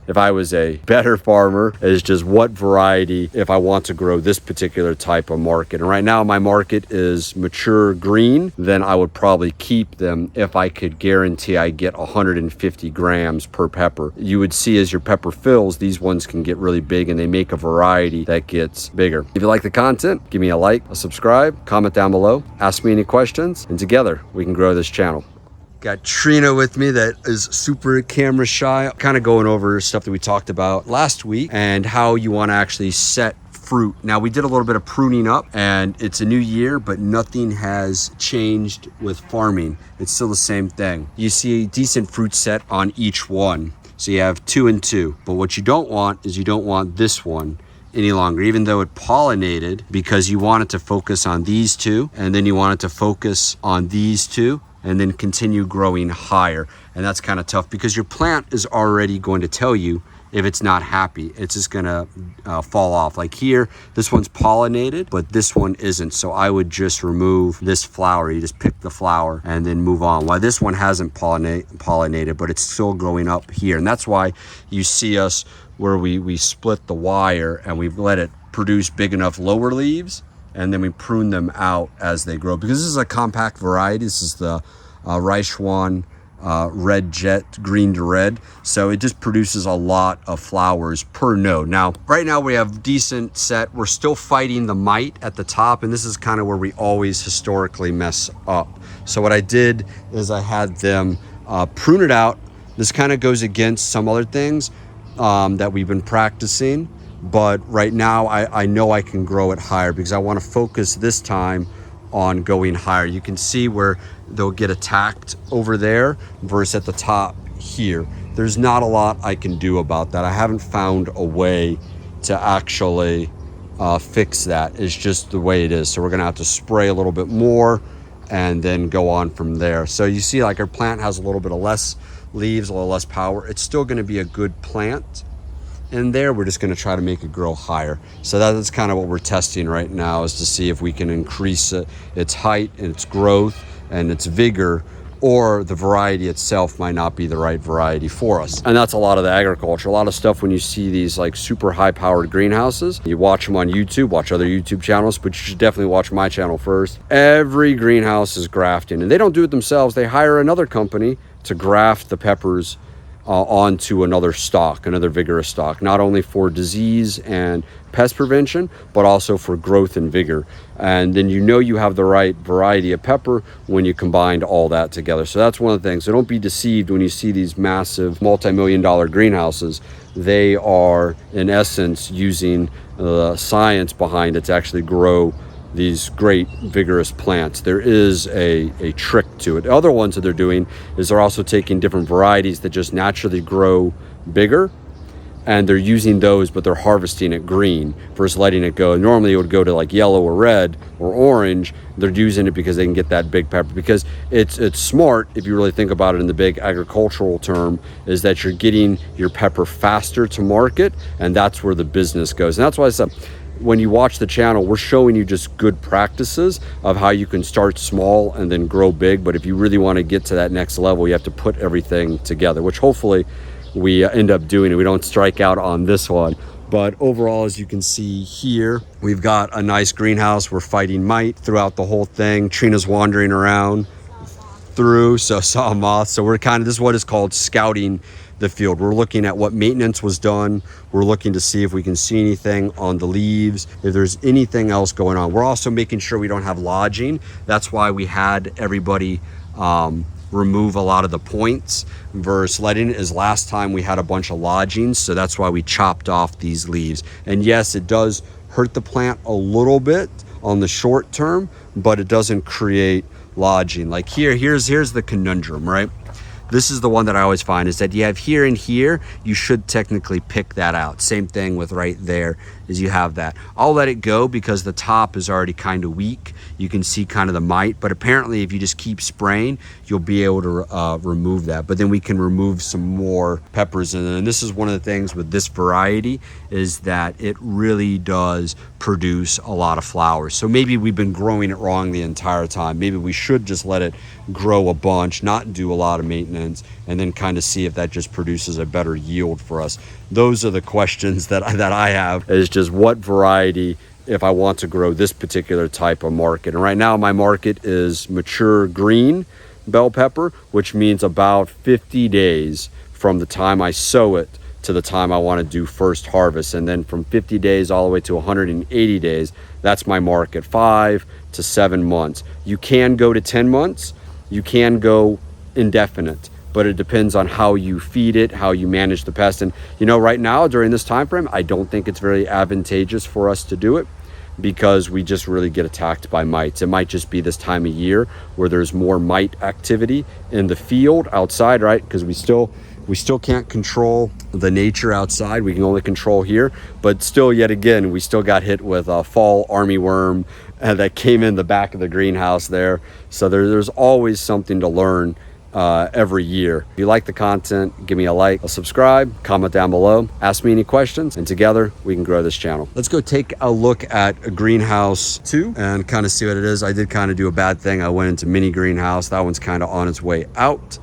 if I was a better farmer, is just what variety if I want to grow this particular type of market. And right now my market is mature green, then I would probably keep them if I could guarantee I get 150 grams per pepper. You would see as your pepper fills, these ones can get really big and they make a variety that gets bigger. If you like the content, give me a like, a subscribe, comment down below, ask me any questions, and together we can grow this channel. Got Trina with me that is super camera shy, kind of going over stuff that we talked about last week and how you want to actually set fruit. Now we did a little bit of pruning up and it's a new year, but nothing has changed with farming. It's still the same thing. You see a decent fruit set on each one. So you have 2 and 2, but what you don't want is you don't want this one any longer, even though it pollinated, because you want it to focus on these 2 and then you want it to focus on these 2 and then continue growing higher. And that's kind of tough because your plant is already going to tell you if it's not happy. It's just gonna fall off. Like here, this one's pollinated, but this one isn't. So I would just remove this flower. You just pick the flower and then move on. While this one hasn't pollinated, but it's still growing up here. And that's why you see us where we split the wire and we've let it produce big enough lower leaves, and then we prune them out as they grow, because this is a compact variety. This is the Zwaan red jet, green to red. So it just produces a lot of flowers per node. Now, right now we have decent set. We're still fighting the mite at the top, and this is kind of where we always historically mess up. So what I did is I had them prune it out. This kind of goes against some other things that we've been practicing. But right now I know I can grow it higher because I want to focus this time on going higher. You can see where they'll get attacked over there versus at the top here. There's not a lot I can do about that. I haven't found a way to actually fix that. It's just the way it is. So we're gonna have to spray a little bit more and then go on from there. So you see, like, our plant has a little bit of less leaves, a little less power. It's still gonna be a good plant. And there, we're just going to try to make it grow higher. So that's kind of what we're testing right now, is to see if we can increase its height and its growth and its vigor, or the variety itself might not be the right variety for us. And that's a lot of the agriculture. A lot of stuff when you see these like super high powered greenhouses, you watch them on YouTube, watch other YouTube channels, but you should definitely watch my channel first. Every greenhouse is grafting, and they don't do it themselves. They hire another company to graft the peppers onto another stock, another vigorous stock, not only for disease and pest prevention, but also for growth and vigor. And then you know you have the right variety of pepper when you combined all that together. So that's one of the things. So don't be deceived when you see these massive multi-million-dollar greenhouses. They are, in essence, using the science behind it to actually grow these great vigorous plants. There is a trick to it. The other ones that they're doing is they're also taking different varieties that just naturally grow bigger, and they're using those, but they're harvesting it green versus letting it go. Normally it would go to like yellow or red or orange. They're using it because they can get that big pepper, because it's smart, if you really think about it in the big agricultural term, is that you're getting your pepper faster to market, and that's where the business goes. And that's why I said, when you watch the channel, we're showing you just good practices of how you can start small and then grow big. But if you really want to get to that next level, you have to put everything together, which hopefully we end up doing, and we don't strike out on this one. But overall, as you can see here, we've got a nice greenhouse. We're fighting mite throughout the whole thing. Trina's wandering around through, so saw a moth. So we're kind of, this is what is called scouting the field. We're looking at what maintenance was done. We're looking to see if we can see anything on the leaves, if there's anything else going on. We're also making sure we don't have lodging. That's why we had everybody remove a lot of the points versus letting it, as last time we had a bunch of lodgings. So that's why we chopped off these leaves. And yes, it does hurt the plant a little bit on the short term, but it doesn't create lodging. Like here's the conundrum, right? This is the one that I always find, is that you have here and here, you should technically pick that out. Same thing with right there, is you have that. I'll let it go because the top is already kind of weak. You can see kind of the mite, but apparently if you just keep spraying, you'll be able to remove that. But then we can remove some more peppers. And this is one of the things with this variety, is that it really does produce a lot of flowers. So maybe we've been growing it wrong the entire time. Maybe we should just let it grow a bunch, not do a lot of maintenance, maintenance, and then kind of see if that just produces a better yield for us. Those are the questions that I have, is just what variety if I want to grow this particular type of market. And right now my market is mature green bell pepper, which means about 50 days from the time I sow it to the time I want to do first harvest. And then from 50 days all the way to 180 days, that's my market, 5 to 7 months. You can go to 10 months, you can go indefinite, but it depends on how you feed it, how you manage the pest. And right now during this time frame, I don't think it's very advantageous for us to do it, because we just really get attacked by mites. It might just be this time of year where there's more mite activity in the field outside, right? Because we still can't control the nature outside. We can only control here. But still, yet again, we still got hit with a fall armyworm that came in the back of the greenhouse there. So there's always something to learn every year. If you like the content, give me a like, a subscribe, comment down below, ask me any questions, and together we can grow this channel. Let's go take a look at a greenhouse 2 and kind of see what it is. I did kind of do a bad thing. I went into mini greenhouse. That one's kind of on its way out.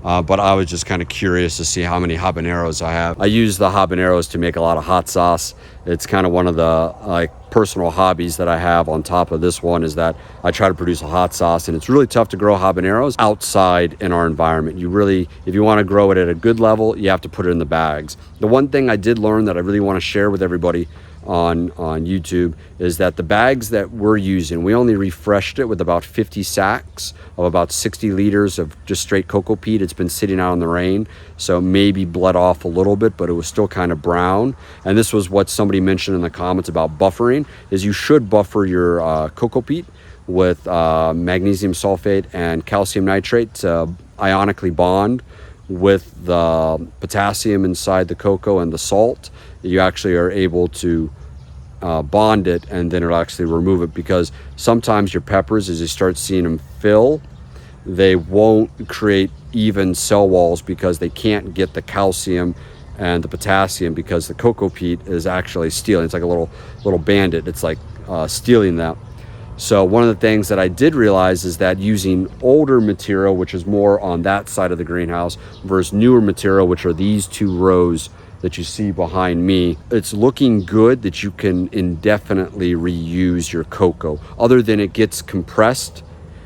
But I was just kind of curious to see how many habaneros I have. I use the habaneros to make a lot of hot sauce. It's kind of one of the personal hobbies that I have on top of this one, is that I try to produce a hot sauce, and it's really tough to grow habaneros outside in our environment. If you want to grow it at a good level, you have to put it in the bags. The one thing I did learn that I really want to share with everybody on YouTube is that the bags that we're using, we only refreshed it with about 50 sacks of about 60 liters of just straight Cocopeat. It's been sitting out in the rain, so maybe bled off a little bit, but it was still kind of brown. And this was what somebody mentioned in the comments about buffering, is you should buffer your Cocopeat with magnesium sulfate and calcium nitrate to ionically bond with the potassium inside the cocoa and the salt. You actually are able to bond it, and then it'll actually remove it, because sometimes your peppers, as you start seeing them fill, they won't create even cell walls because they can't get the calcium and the potassium, because the Cocopeat is actually stealing. It's like a little bandit. It's like stealing that. So one of the things that I did realize is that using older material, which is more on that side of the greenhouse, versus newer material, which are these 2 rows that you see behind me, it's looking good that you can indefinitely reuse your cocoa, other than it gets compressed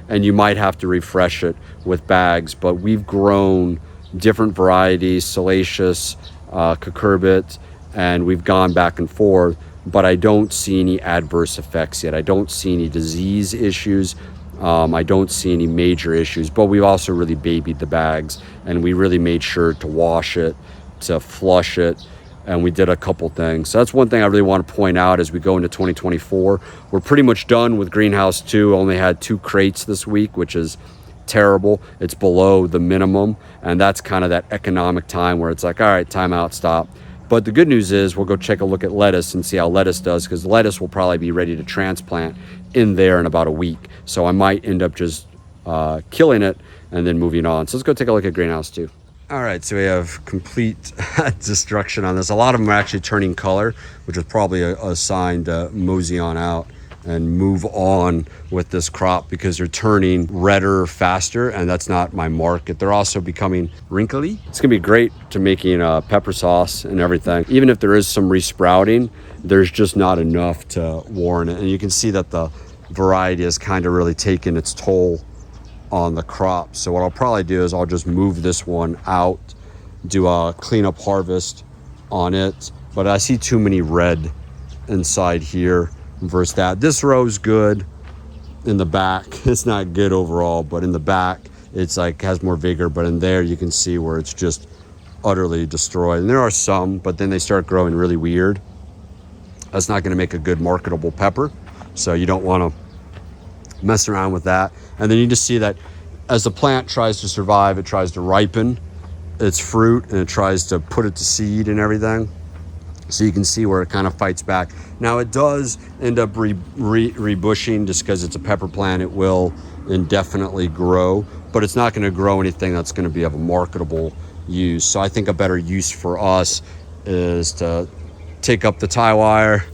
and you might have to refresh it with bags. But we've grown different varieties, Salacious, Cucurbit, and we've gone back and forth, but I don't see any adverse effects yet. I don't see any disease issues. I don't see any major issues, but we've also really babied the bags, and we really made sure to wash it, to flush it, and we did a couple things. So that's one thing I really want to point out as we go into 2024. We're pretty much done with greenhouse 2. Only had 2 crates this week, which is terrible. It's below the minimum, and that's kind of that economic time where it's like, all right, time out, stop. But the good news is we'll go take a look at lettuce and see how lettuce does, because lettuce will probably be ready to transplant in there in about a week. So I might end up just killing it and then moving on. So let's go take a look at greenhouse 2. All right, so we have complete destruction on this. A lot of them are actually turning color, which is probably a sign to mosey on out and move on with this crop, because they're turning redder faster, and that's not my market. They're also becoming wrinkly. It's gonna be great to making pepper sauce and everything. Even if there is some resprouting, there's just not enough to warrant it. And you can see that the variety has kind of really taken its toll on the crop. So what I'll probably do is I'll just move this one out, do a cleanup harvest on it. But I see too many red inside here versus that. This row's good in the back. It's not good overall, but in the back it's like has more vigor. But in there you can see where it's just utterly destroyed. And there are some, but then they start growing really weird. That's not going to make a good marketable pepper, so you don't want to mess around with that. And then you just see that as the plant tries to survive, it tries to ripen its fruit, and it tries to put it to seed and everything. So you can see where it kind of fights back. Now it does end up rebushing, just because it's a pepper plant. It will indefinitely grow, but it's not going to grow anything that's going to be of a marketable use. So I think a better use for us is to take up the tie wire,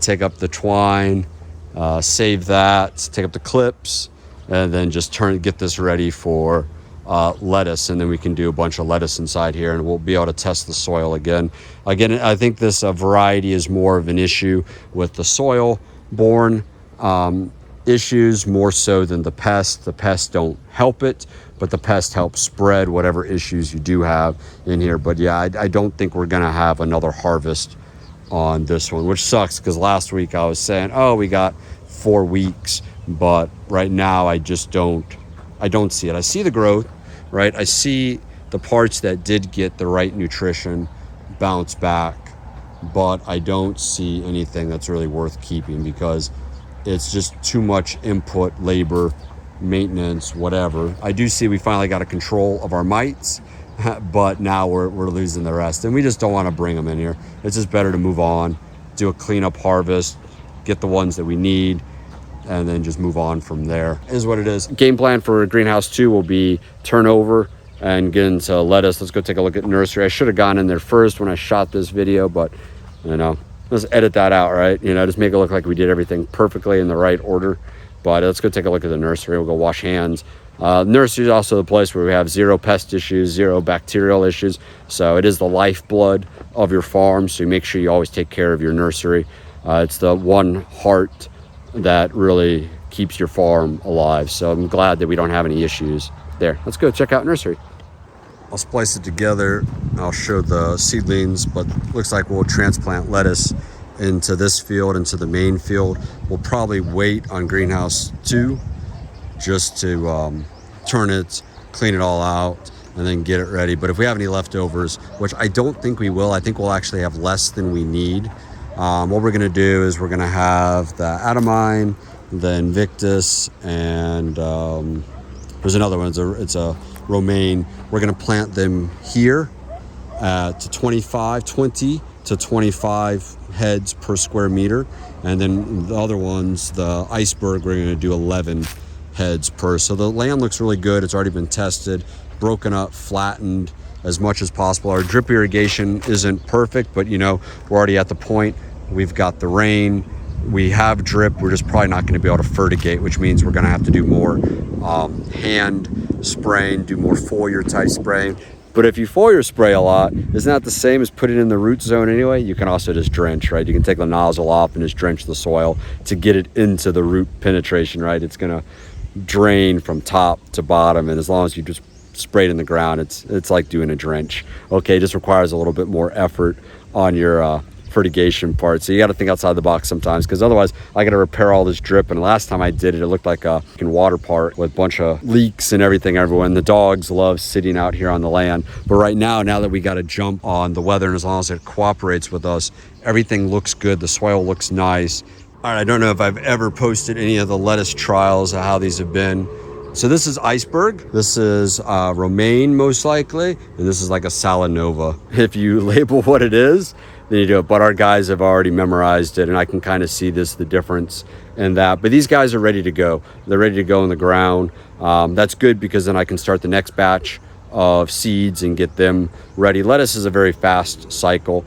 take up the twine, save that, take up the clips, and then just get this ready for lettuce, and then we can do a bunch of lettuce inside here, and we'll be able to test the soil again. I think this variety is more of an issue with the soil borne issues more so than the pest. The pests don't help it, but the pest helps spread whatever issues you do have in here. But yeah, I don't think we're gonna have another harvest on this one, which sucks, because last week I was saying, oh, we got 4 weeks, but right now I don't see it. I see the growth, right? I see the parts that did get the right nutrition bounce back, but I don't see anything that's really worth keeping, because it's just too much input, labor, maintenance, whatever. I do see we finally got a control of our mites, but now we're losing the rest, and we just don't want to bring them in here. It's just better to move on, do a cleanup harvest, get the ones that we need, and then just move on from there. Is what it is. Game plan for Greenhouse 2 will be turn over and get into lettuce. Let's go take a look at Nursery. I should have gone in there first when I shot this video, but you know, let's edit that out, right? You know, just make it look like we did everything perfectly in the right order. But let's go take a look at the nursery. We'll go wash hands. Nursery is also the place where we have zero pest issues, zero bacterial issues. So it is the lifeblood of your farm. So you make sure you always take care of your nursery. It's the one heart that really keeps your farm alive. So I'm glad that we don't have any issues there. Let's go check out Nursery. I'll splice it together. I'll show the seedlings, but looks like we'll transplant lettuce into this field, into the main field. We'll probably wait on Greenhouse 2 just to turn it, clean it all out, and then get it ready. But if we have any leftovers, which I don't think we will, I think we'll actually have less than we need. What we're gonna do is we're gonna have the Adamine, the Invictus, and there's another one, it's a romaine. We're gonna plant them here at 20 to 25 heads per square meter, and then the other ones, the iceberg, we're going to do 11 heads per. So the land looks really good. It's already been tested, broken up, flattened as much as possible. Our drip irrigation isn't perfect, but you know, we're already at the point. We've got the rain, we have drip. We're just probably not going to be able to fertigate, which means we're going to have to do more hand spraying, do more foliar type spraying. But if you foliar spray a lot, isn't that the same as put it in the root zone anyway? You can also just drench, right? You can take the nozzle off and just drench the soil to get it into the root penetration, right? It's gonna drain from top to bottom, and as long as you just spray it in the ground, it's like doing a drench. Okay, it just requires a little bit more effort on your fertigation part. So you got to think outside the box sometimes, because otherwise I got to repair all this drip. And last time I did it, it looked like a water park with a bunch of leaks and everything everywhere. And the dogs love sitting out here on the land. But right now that we got to jump on the weather, and as long as it cooperates with us, everything looks good. The soil looks nice. All right, I don't know if I've ever posted any of the lettuce trials of how these have been. So this is iceberg, this is romaine most likely, and this is like a salanova. If you label what it is, then you do it. But our guys have already memorized it, and I can kind of see the difference in that. But these guys are ready to go. They're ready to go in the ground. That's good, because then I can start the next batch of seeds and get them ready. Lettuce is a very fast cycle.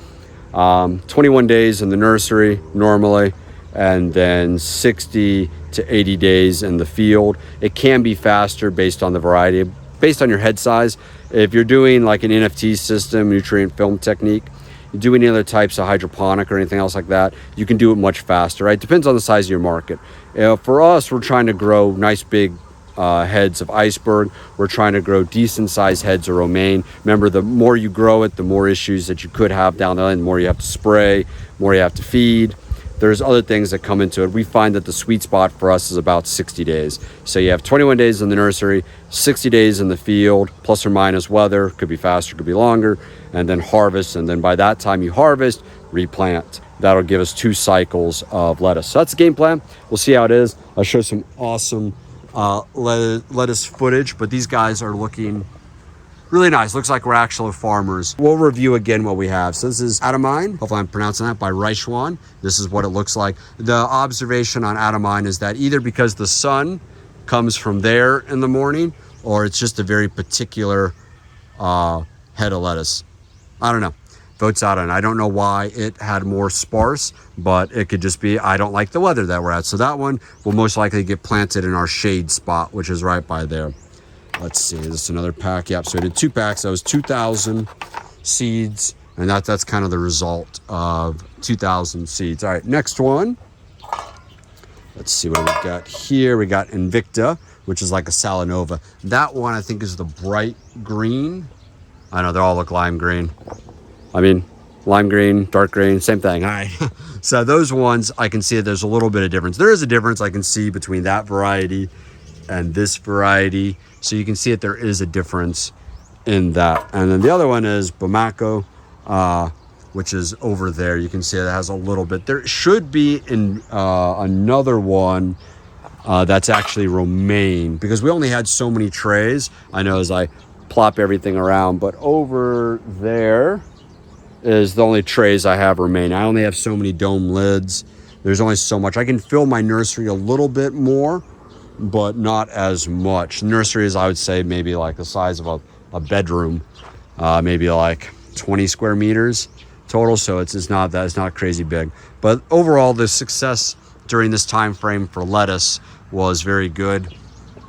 21 days in the nursery normally, and then 60 to 80 days in the field. It can be faster based on the variety, based on your head size. If you're doing like an NFT system, nutrient film technique, you do any other types of hydroponic or anything else like that, you can do it much faster, right? Depends on the size of your market. For us, we're trying to grow nice big heads of iceberg. We're trying to grow decent sized heads of romaine. Remember, the more you grow it, the more issues that you could have down the line, the more you have to spray, more you have to feed. There's other things that come into it. We find that the sweet spot for us is about 60 days. So you have 21 days in the nursery, 60 days in the field, plus or minus weather, could be faster, could be longer, and then harvest. And then by that time you harvest, replant. That'll give us 2 cycles of lettuce. So that's the game plan. We'll see how it is. I'll show some awesome lettuce footage, but these guys are looking really nice. Looks like we're actual farmers. We'll review again what we have. So this is Adamine, hopefully I'm pronouncing that, by Rijk. This is what it looks like. The observation on Adamine is that either because the sun comes from there in the morning, or it's just a very particular head of lettuce. I don't know. Votes out on it. I don't know why it had more sparse, but it could just be I don't like the weather that we're at. So that one will most likely get planted in our shade spot, which is right by there. let's see, this is another pack. Yep, so I did 2 packs. That was 2,000 seeds, and that's kind of the result of 2,000 seeds. All right, next one. Let's see what we got here. We got Invicta, which is like a Salanova. That one I think is the bright green. I know they all look lime green. I mean, lime green, dark green, same thing. All right. So those ones, I can see that there's a little bit of difference. There is a difference I can see between that variety and this variety. So you can see that there is a difference in that. And then the other one is Bamako, which is over there. You can see it has a little bit. There should be in another one that's actually romaine, because we only had so many trays. I know as I plop everything around, but over there is the only trays I have romaine. I only have so many dome lids. There's only so much. I can fill my nursery a little bit more, but not as much. Nursery is, I would say, maybe like the size of a bedroom, maybe like 20 square meters total. So it's not that, it's not crazy big. But overall, the success during this time frame for lettuce was very good.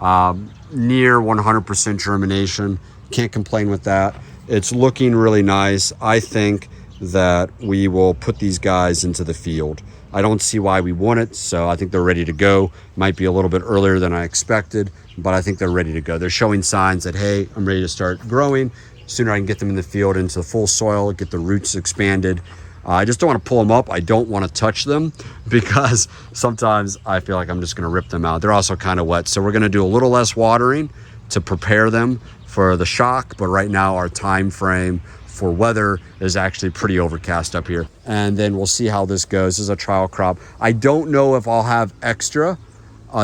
Near 100% germination. Can't complain with that. It's looking really nice. I think that we will put these guys into the field. I don't see why we wouldn't, so I think they're ready to go. Might be a little bit earlier than I expected, but I think they're ready to go. They're showing signs that, hey, I'm ready to start growing. Sooner I can get them in the field into full soil, get the roots expanded. I just don't want to pull them up. I don't want to touch them because sometimes I feel like I'm just going to rip them out. They're also kind of wet, so we're going to do a little less watering to prepare them for the shock. But right now our time frame for weather is actually pretty overcast up here. And then we'll see how this goes. This is a trial crop. I don't know if I'll have extra.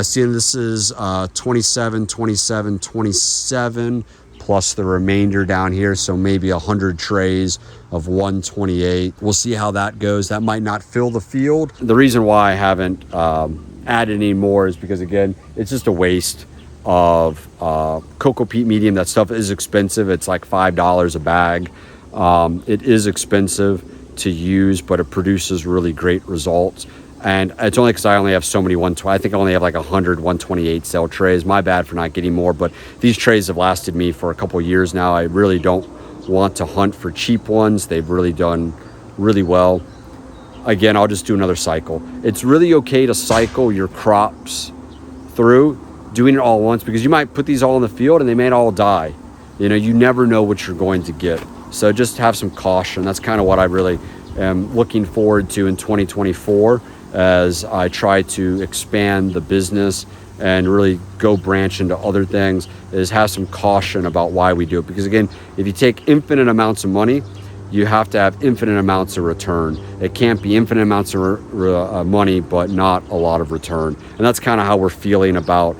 Seeing this is 27, 27, 27, plus the remainder down here. So maybe 100 trays of 128. We'll see how that goes. That might not fill the field. The reason why I haven't added any more is because, again, it's just a waste of Cocopeat medium. That stuff is expensive. It's like $5 a bag. It is expensive to use, but it produces really great results. And it's only because I only have so many 120. I think I only have like 100 128 cell trays. My bad for not getting more, but these trays have lasted me for a couple of years now. I really don't want to hunt for cheap ones. They've really done really well. Again, I'll just do another cycle. It's really okay to cycle your crops through, doing it all at once, because you might put these all in the field and they may all die. You know, you never know what you're going to get. So just have some caution. That's kind of what I really am looking forward to in 2024 as I try to expand the business and really go branch into other things, is have some caution about why we do it. Because again, if you take infinite amounts of money, you have to have infinite amounts of return. It can't be infinite amounts of money, but not a lot of return. And that's kind of how we're feeling about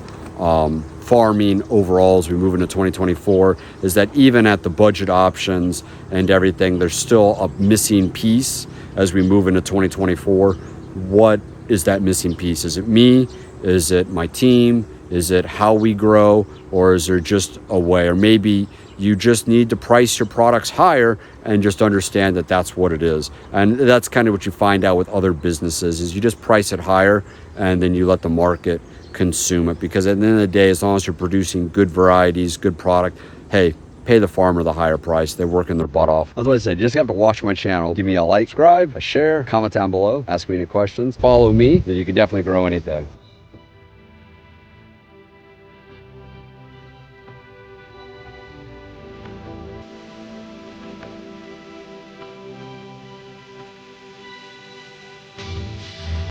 farming overall as we move into 2024, is that even at the budget options and everything, there's still a missing piece as we move into 2024. What is that missing piece? Is it me? Is it my team? Is it how we grow? Or is there just a way? Or maybe you just need to price your products higher and just understand that that's what it is. And that's kind of what you find out with other businesses, is you just price it higher and then you let the market consume it. Because at the end of the day, as long as you're producing good varieties, good product, hey, pay the farmer the higher price. They're working their butt off. That's what I said. You just have to watch my channel. Give me a like, subscribe, a share, comment down below, ask me any questions, follow me, then you can definitely grow anything.